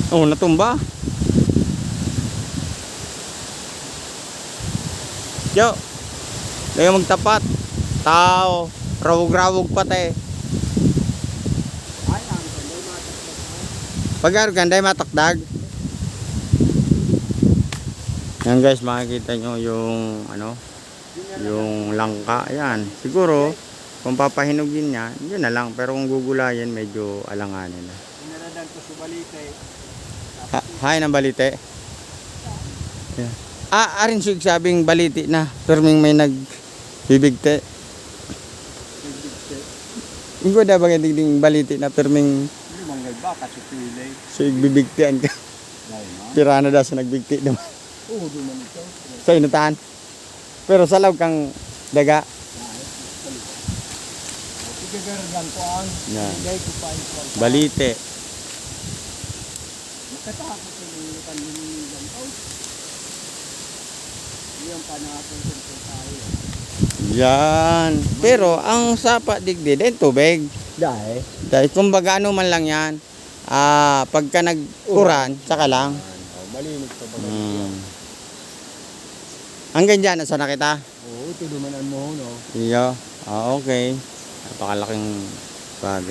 Oh, natumba. Yo, lagi magtapat. Tao, rawog-rawog pati. Pag ganday matakdag. Yan guys, makikita nyo yung ano, yung langka. Ayan, siguro kung papahinugin niya, yun na lang. Pero kung gugulayan, medyo alanganin na. Inaradan ko sa balite. Hay ng balite. Yeah. Arin sig sabing baliti na. Perming may nagbibigte. Inggo da bagay ding baliti na perming Hindi manggay ba kasi pilay. sig bibigtean ka. Pirana da sa nagbigti naman. Oo, duman ito. Sa inutan. Pero salaw kang daga. Sige, gargan ko ang Yan. bigay ko pa ito. Balite. Nakatakot ko yung kaniligan. Oh. Yung panakot ko tayo. Yan. Pero ang sapa digdi din tubig. Dahil? Dahil kumbaga ano man lang yan. Pagka nagkuran, saka lang. Malinig pa ba? Hanggang dyan, nasa na kita? Oo, ito dumanan mo, no? Iyo. Okay. Napakalaking bagay.